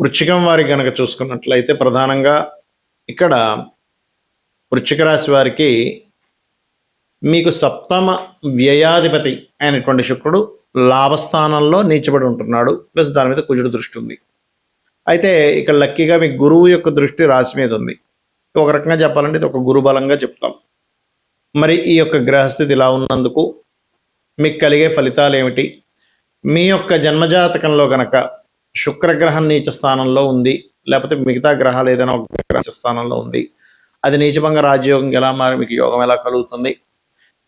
వృశ్చికం వారి గనక చూసుకున్నట్లయితే ప్రధానంగా ఇక్కడ వృశ్చిక రాశి వారికి మీకు సప్తమ వ్యయాధిపతి అయినటువంటి శుక్రుడు లాభస్థానంలో నీచబడి ఉంటున్నాడు, ప్లస్ దాని మీద కుజుడు దృష్టి ఉంది. అయితే ఇక్కడ లక్కీగా మీ గురువు యొక్క దృష్టి రాశి మీద ఉంది. ఒక రకంగా చెప్పాలంటే ఇది ఒక గురుబలంగా చెప్తాం. మరి ఈ యొక్క గ్రహస్థితి ఇలా ఉన్నందుకు మీకు కలిగే ఫలితాలు ఏమిటి? మీ యొక్క జన్మజాతకంలో గనక శుక్రగ్రహం నీచ స్థానంలో ఉంది, లేకపోతే మిగతా గ్రహాలు ఏదైనా ఒక గ్రహ స్థానంలో ఉంది, అది నీచభంగ రాజయోగం ఎలా మారి మీకు యోగం ఎలా కలుగుతుంది,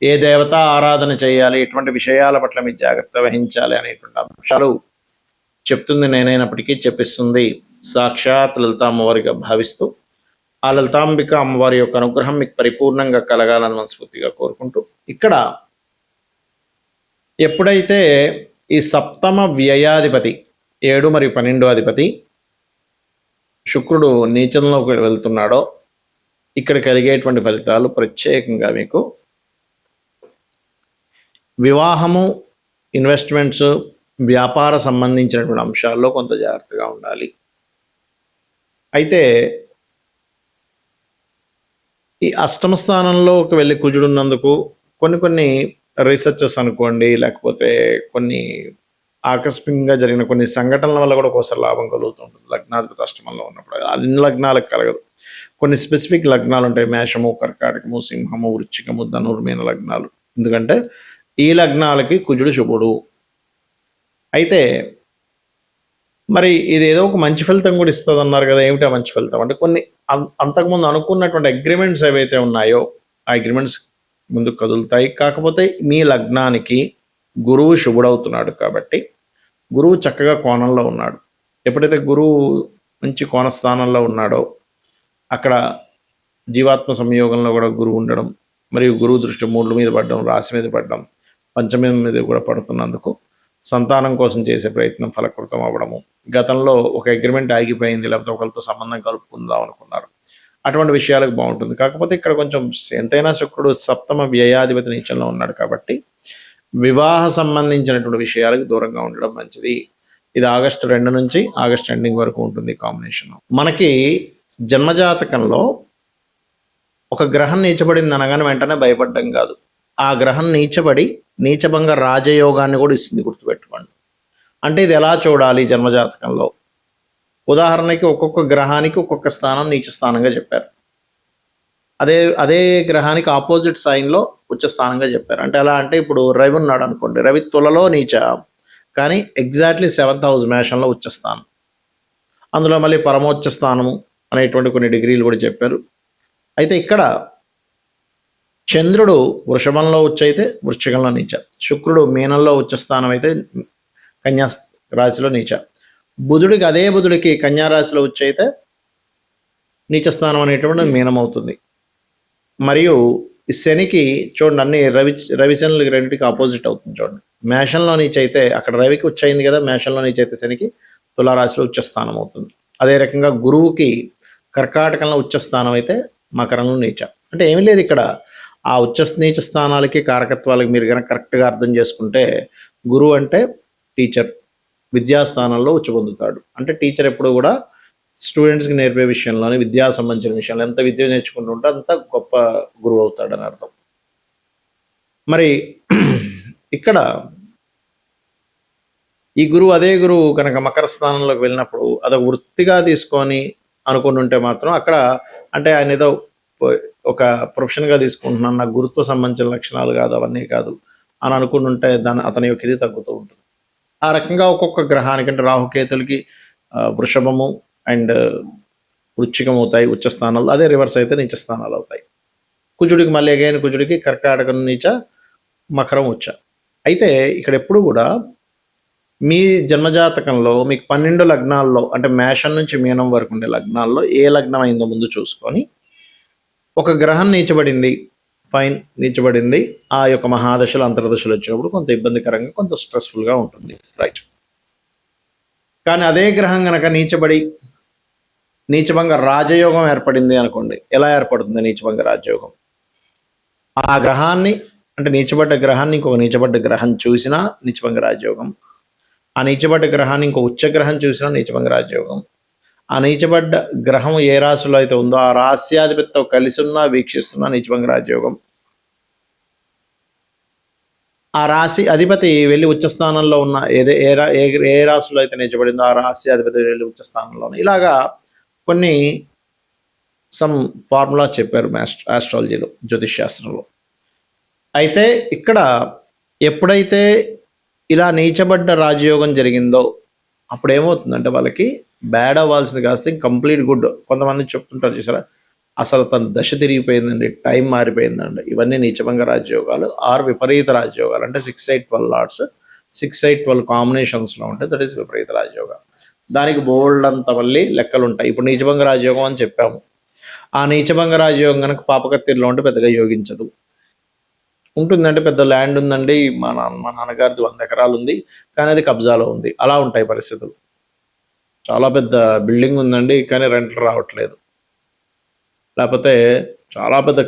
ఏ దేవత ఆరాధన చేయాలి, ఇటువంటి విషయాల పట్ల మీరు జాగ్రత్త వహించాలి అనేటువంటి అంశాలు చెప్తుంది నేనైనప్పటికీ చెప్పిస్తుంది సాక్షాత్ లలిత అమ్మవారిగా భావిస్తూ ఆ లలితాంబిక అమ్మవారి యొక్క అనుగ్రహం మీకు పరిపూర్ణంగా కలగాలని మనస్ఫూర్తిగా కోరుకుంటూ, ఇక్కడ ఎప్పుడైతే ఈ సప్తమ వ్యయాధిపతి 7 మరియు 12 అధిపతి శుక్రుడు నీచంలోకి వెళ్తున్నాడో ఇక్కడ కలిగేటువంటి ఫలితాలు ప్రత్యేకంగా మీకు వివాహము, ఇన్వెస్ట్మెంట్స్, వ్యాపార సంబంధించినటువంటి అంశాల్లో కొంత జాగ్రత్తగా ఉండాలి. అయితే ఈ అష్టమ స్థానంలోకి వెళ్ళి కుజుడున్నందుకు కొన్ని రీసెర్చెస్ అనుకోండి, లేకపోతే కొన్ని ఆకస్మికంగా జరిగిన కొన్ని సంఘటనల వల్ల కూడా ఒకసారి లాభం కలుగుతుంటుంది. లగ్నాధిపతి అష్టమంలో ఉన్నప్పుడు అన్ని లగ్నాలకు కలగదు. కొన్ని స్పెసిఫిక్ లగ్నాలు ఉంటాయి, మేషము, కర్కాటకము, సింహము, వృశ్చికము, ధనుర్మీన లగ్నాలు. ఎందుకంటే ఈ లగ్నాలకి కుజుడు శుభుడు. అయితే మరి ఇది ఏదో ఒక మంచి ఫలితం కూడా ఇస్తుంది అన్నారు కదా, ఏమిటి ఆ మంచి ఫలితం అంటే కొన్ని అంతకుముందు అనుకున్నటువంటి అగ్రిమెంట్స్ ఏవైతే ఉన్నాయో ఆ అగ్రిమెంట్స్ ముందుకు కదులుతాయి. కాకపోతే మీ లగ్నానికి గురువు శుభుడవుతున్నాడు కాబట్టి గురువు చక్కగా కోణంలో ఉన్నాడు. ఎప్పుడైతే గురువు మంచి కోణస్థానంలో ఉన్నాడో అక్కడ జీవాత్మ సంయోగంలో కూడా గురువు ఉండడం, మరియు గురువు దృష్టి 3 మీద పడడం, రాశి మీద పడడం, పంచమీ మీద కూడా పడుతున్నందుకు సంతానం కోసం చేసే ప్రయత్నం ఫలకృతం అవ్వడము, గతంలో ఒక అగ్రిమెంట్ ఆగిపోయింది, లేకపోతే ఒకరితో సంబంధం కలుపుకుందాం అనుకున్నారు, అటువంటి విషయాలకు బాగుంటుంది. కాకపోతే ఇక్కడ కొంచెం ఎంతైనా శుక్రుడు సప్తమ వ్యయాధిపతి నీచంలో ఉన్నాడు కాబట్టి వివాహ సంబంధించినటువంటి విషయాలకు దూరంగా ఉండడం మంచిది. ఇది ఆగస్టు 2 నుంచి ఆగస్టు ఎండింగ్ వరకు ఉంటుంది కాంబినేషన్. మనకి జన్మజాతకంలో ఒక గ్రహం నీచబడింది అనగానే వెంటనే భయపడడం కాదు, ఆ గ్రహం నీచబడి నీచభంగ రాజయోగాన్ని కూడా ఇస్తుంది, గుర్తుపెట్టుకోండి. అంటే ఇది ఎలా చూడాలి జన్మజాతకంలో? ఉదాహరణకి ఒక్కొక్క గ్రహానికి ఒక్కొక్క స్థానం నీచ స్థానంగా చెప్పారు. అదే గ్రహానికి ఆపోజిట్ సైన్లో ఉచ్చ స్థానంగా చెప్పారు. అంటే ఎలా అంటే ఇప్పుడు రవి ఉన్నాడు అనుకోండి, రవి తులలో నీచ, కానీ ఎగ్జాక్ట్లీ 7th హౌస్ మేషంలో ఉచ్చ స్థానం. అందులో మళ్ళీ పరమోచ్చ స్థానము అనేటువంటి కొన్ని డిగ్రీలు కూడా చెప్పారు. అయితే ఇక్కడ చంద్రుడు వృషభంలో ఉచ్చ అయితే వృశ్చికంలో నీచ, శుక్రుడు మీనంలో ఉచ్చ స్థానం అయితే కన్యా రాశిలో నీచ, అదే బుధుడికి కన్యా రాశిలో ఉచ్చ అయితే నీచ స్థానం అనేటువంటి మీనం అవుతుంది. మరియు ఈ శనికి చూడండి అన్ని రవిశనులకి రెండింటికి ఆపోజిట్ అవుతుంది. చూడండి మేషంలో నీచ అయితే అక్కడ రవికి ఉచ్చ అయింది కదా, మేషంలో నీచ అయితే శనికి తులారాశిలో ఉచ్చ స్థానం అవుతుంది. అదే రకంగా గురువుకి కర్కాటకంలో ఉచ్చ స్థానం అయితే మకరంలో నీచ. అంటే ఏమీ లేదు, ఇక్కడ ఆ ఉచ్చ నీచ స్థానాలకి కారకత్వాలకి మీరు కనుక కరెక్ట్గా అర్థం చేసుకుంటే గురువు అంటే టీచర్, విద్యాస్థానంలో ఉచ్చ పొందుతాడు. అంటే టీచర్ ఎప్పుడు కూడా స్టూడెంట్స్కి నేర్పే విషయంలోనే, విద్యా సంబంధించిన విషయంలో ఎంత విద్య నేర్చుకుంటుంటే అంత గొప్ప గురువు అవుతాడని అర్థం. మరి ఇక్కడ ఈ గురువు అదే గురువు కనుక మకర స్థానంలోకి వెళ్ళినప్పుడు అదొక వృత్తిగా తీసుకొని అనుకుంటుంటే మాత్రం అక్కడ అంటే ఆయన ఏదో ఒక ప్రొఫెషన్గా తీసుకుంటున్నాను, నాకు గురుత్వ సంబంధించిన లక్షణాలు కాదు, అవన్నీ కాదు అని అనుకుంటుంటే అతని యొక్క ఇది తగ్గుతూ ఉంటుంది. ఆ రకంగా ఒక్కొక్క గ్రహానికి అంటే రాహుకేతులకి వృషభము అండ్ వృశ్చికం అవుతాయి ఉచ్చ స్థానాలు, అదే రివర్స్ అయితే నీచ స్థానాలు అవుతాయి. కుజుడికి మళ్ళీ అగైన్ కుజుడికి కర్కాటకం నీచ, మకరం ఉచ్చ. అయితే ఇక్కడ ఎప్పుడు కూడా మీ జన్మజాతకంలో మీకు 12 లగ్నాల్లో అంటే మేషం నుంచి మీనం వరకు ఉండే లగ్నాల్లో ఏ లగ్నం అయిందో ముందు చూసుకొని, ఒక గ్రహం నీచబడింది, ఫైన్, నీచబడింది, ఆ యొక్క మహాదశలు అంతర్దశలు వచ్చినప్పుడు కొంత ఇబ్బందికరంగా కొంత స్ట్రెస్ఫుల్గా ఉంటుంది, రైట్. కానీ అదే గ్రహం కనుక నీచభంగ రాజయోగం ఏర్పడింది అనుకోండి, ఎలా ఏర్పడుతుంది నీచభంగ రాజయోగం? ఆ గ్రహాన్ని అంటే నీచబడ్డ గ్రహాన్ని ఇంకొక నీచబడ్డ గ్రహం చూసినా నీచభంగ రాజయోగం, ఆ నీచబడ్డ గ్రహాన్ని ఇంకో ఉచ్చ గ్రహం చూసినా నీచభంగ రాజయోగం, ఆ నీచబడ్డ గ్రహం ఏ రాశిలో అయితే ఉందో ఆ రాశ్యాధిపతితో కలిసి ఉన్న వీక్షిస్తున్న నీచభంగ రాజయోగం. ఆ రాశి అధిపతి వెళ్ళి ఉచ్చస్థానంలో ఉన్న ఏ రాశిలో అయితే నీచబడిందో ఆ రాశి అధిపతి వెళ్ళి ఉచ్చస్థానంలో ఉన్న ఇలాగా కొన్ని సమ్ ఫార్ములా చెప్పారు ఆస్ట్రాలజీలో, జ్యోతిష్ శాస్త్రంలో. అయితే ఇక్కడ ఎప్పుడైతే ఇలా నీచబడ్డ రాజయోగం జరిగిందో అప్పుడు ఏమవుతుందంటే వాళ్ళకి బ్యాడ్ అవ్వాల్సింది కాస్త కంప్లీట్ గుడ్. కొంతమంది చెప్తుంటారు చూసారా, అసలు తన దశ తిరిగిపోయిందండి, టైం మారిపోయిందండి. ఇవన్నీ నీచభంగ రాజయోగాలు ఆర్ విపరీత రాజయోగాలు. అంటే 6, 8, 12 లాట్స్ 6, 8, 12 కాంబినేషన్స్లో ఉంటాయి. దట్ ఈస్ విపరీత రాజయోగ. దానికి బోల్డ్ అంత మళ్ళీ లెక్కలు ఉంటాయి. ఇప్పుడు నీచభంగ రాజయోగం అని చెప్పాము. ఆ నీచభంగ రాజయోగం కనుక పాపకత్తిరిలో ఉంటే పెద్దగా యోగించదు. ఉంటుందంటే పెద్ద ల్యాండ్ ఉందండి, మా నాన్నగారిది 100 ఎకరాలు ఉంది, కానీ అది కబ్జాలో ఉంది. అలా ఉంటాయి పరిస్థితులు. చాలా పెద్ద బిల్డింగ్ ఉందండి, కానీ రెంట్లు రావట్లేదు. లేకపోతే చాలా పెద్ద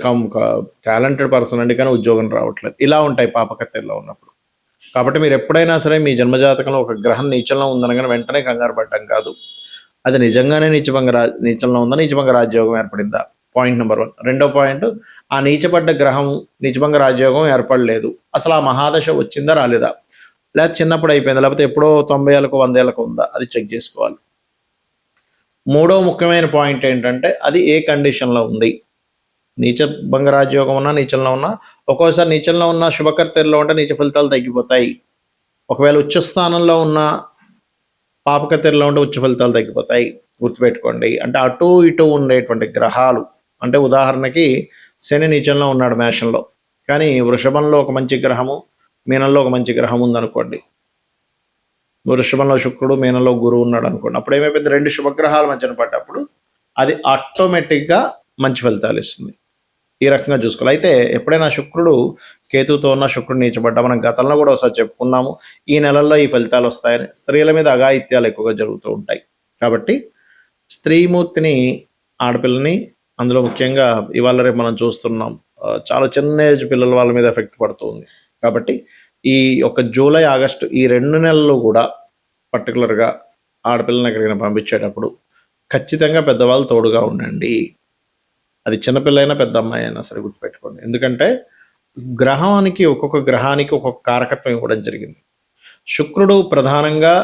టాలెంటెడ్ పర్సన్ అండి, కానీ ఉద్యోగం రావట్లేదు. ఇలా ఉంటాయి పాపకత్తెల్లో ఉన్నప్పుడు. కాబట్టి మీరు ఎప్పుడైనా సరే మీ జన్మజాతకంలో ఒక గ్రహం నీచంలో ఉందనగానే వెంటనే కంగారు పడ్డం కాదు. అది నిజంగానే నీచంలో ఉందా, నీచభంగ రాజయోగం ఏర్పడిందా, పాయింట్ నెంబర్ 1. రెండో పాయింట్, ఆ నీచపడ్డ గ్రహం నీచభంగ రాజయోగం ఏర్పడలేదు, అసలు ఆ మహాదశ వచ్చిందా రాలేదా, లేదా చిన్నప్పుడు అయిపోయిందా, లేకపోతే ఎప్పుడో 90 ఏళ్ళకు 100 ఏళ్ళకు ఉందా, అది చెక్ చేసుకోవాలి. మూడో ముఖ్యమైన పాయింట్ ఏంటంటే అది ఏ కండిషన్లో ఉంది. నీచభంగ రాజయోగం ఉన్నా నీచంలో ఉన్నా, ఒక్కోసారి నీచంలో ఉన్న శుభకర్తెల్లో ఉంటే నీచ ఫలితాలు తగ్గిపోతాయి. ఒకవేళ ఉచ్చస్థానంలో ఉన్న పాపకత్తెరలో ఉంటే ఉచ్చ ఫలితాలు తగ్గిపోతాయి. గుర్తుపెట్టుకోండి. అంటే అటు ఇటు ఉండేటువంటి గ్రహాలు, అంటే ఉదాహరణకి శని నీచంలో ఉన్నాడు మేషంలో, కానీ వృషభంలో ఒక మంచి గ్రహము, మీనంలో ఒక మంచి గ్రహం ఉందనుకోండి. వృషభంలో శుక్రుడు, మీనంలో గురువు ఉన్నాడు అనుకోండి. అప్పుడు ఏమైపోయింది, 2 శుభగ్రహాల మధ్యన పడ్డప్పుడు అది ఆటోమేటిక్గా మంచి ఫలితాలు ఇస్తుంది. ఈ రకంగా చూసుకోవాలి. అయితే ఎప్పుడైనా శుక్రుడు కేతుతో ఉన్న శుక్రుడు నీచబడ్డా, మనం గతంలో కూడా ఒకసారి చెప్పుకున్నాము, ఈ నెలల్లో ఈ ఫలితాలు వస్తాయని. స్త్రీల మీద అఘాయిత్యాలు ఎక్కువగా జరుగుతూ ఉంటాయి. కాబట్టి స్త్రీమూర్తిని, ఆడపిల్లని, అందులో ముఖ్యంగా ఇవాళ రేపు మనం చూస్తున్నాం చాలా చిన్న ఏజ్ పిల్లల వాళ్ళ మీద ఎఫెక్ట్ పడుతుంది. కాబట్టి ఈ ఒక జూలై, ఆగస్టు ఈ 2 నెలలు కూడా పర్టికులర్గా ఆడపిల్లని ఎక్కడికైనా పంపించేటప్పుడు ఖచ్చితంగా పెద్దవాళ్ళు తోడుగా ఉండండి. అది చిన్నపిల్లైనా పెద్ద అమ్మాయి అయినా సరే గుర్తుపెట్టుకోండి. ఎందుకంటే ఒక్కొక్క గ్రహానికి ఒక్కొక్క కారకత్వం ఇవ్వడం జరిగింది. శుక్రుడు ప్రధానంగా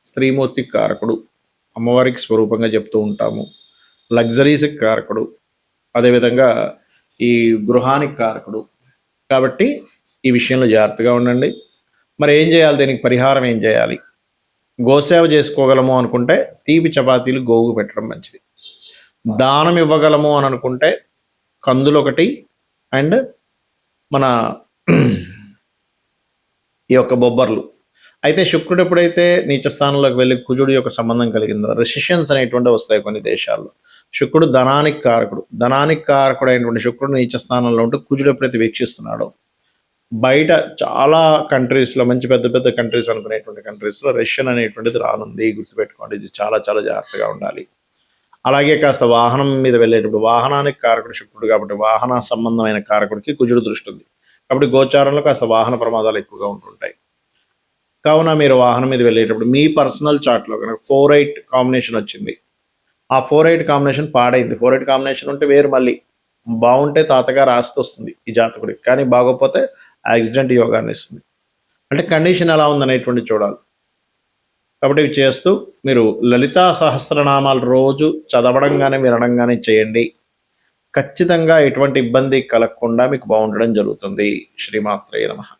స్త్రీమూర్తికి కారకుడు, అమ్మవారికి స్వరూపంగా చెప్తూ ఉంటాము. లగ్జరీస్కి కారకుడు, అదేవిధంగా ఈ గృహానికి కారకుడు. కాబట్టి ఈ విషయంలో జాగ్రత్తగా ఉండండి. మరి ఏం చేయాలి, దీనికి పరిహారం ఏం చేయాలి? గోసేవ చేసుకోగలము అనుకుంటే తీపి చపాతీలు గోవుకు పెట్టడం మంచిది. దానం ఇవ్వగలము అని అనుకుంటే కందులు ఒకటి అండ్ మన ఈ యొక్క బొబ్బర్లు. అయితే శుక్రుడు ఎప్పుడైతే నీచ స్థానంలోకి వెళ్ళి కుజుడు యొక్క సంబంధం కలిగిందో రెసిషన్స్ అనేటువంటి వస్తాయి కొన్ని దేశాల్లో. శుక్రుడు ధనానికి కారకుడు అయినటువంటి శుక్రుడు నీచ స్థానంలో ఉంటూ కుజుడు ఎప్పుడైతే వీక్షిస్తున్నాడో బయట చాలా కంట్రీస్లో, మంచి పెద్ద పెద్ద కంట్రీస్ అనుకునేటువంటి కంట్రీస్లో రెసిషన్ అనేటువంటిది రానుంది. గుర్తుపెట్టుకోండి, ఇది చాలా చాలా జాగ్రత్తగా ఉండాలి. అలాగే కాస్త వాహనం మీద వెళ్ళేటప్పుడు వాహనానికి కారకుడు శుక్రుడు కాబట్టి వాహన సంబంధమైన కారకుడికి కుజుడు దృష్టి ఉంది. కాబట్టి గోచారంలో కాస్త వాహన ప్రమాదాలు ఎక్కువగా ఉంటుంటాయి. కావున మీరు వాహనం మీద వెళ్ళేటప్పుడు మీ పర్సనల్ చార్ట్లో కనుక 4-8 కాంబినేషన్ వచ్చింది, ఆ 4-8 కాంబినేషన్ పాడైంది. 4-8 కాంబినేషన్ ఉంటే వేరు, మళ్ళీ బాగుంటే తాతగారు ఆస్తి వస్తుంది ఈ జాతకుడికి, కానీ బాగోకపోతే యాక్సిడెంట్ యోగాన్ని ఇస్తుంది. అంటే కండిషన్ ఎలా ఉందనేటువంటి చూడాలి. కాబట్టి ఇవి చేస్తూ మీరు లలితా సహస్రనామాలు రోజు చదవడంగానే, వినడంగానే చేయండి. ఖచ్చితంగా ఎటువంటి ఇబ్బంది కలగకుండా మీకు బాగుండడం జరుగుతుంది. శ్రీమాత్రే నమః.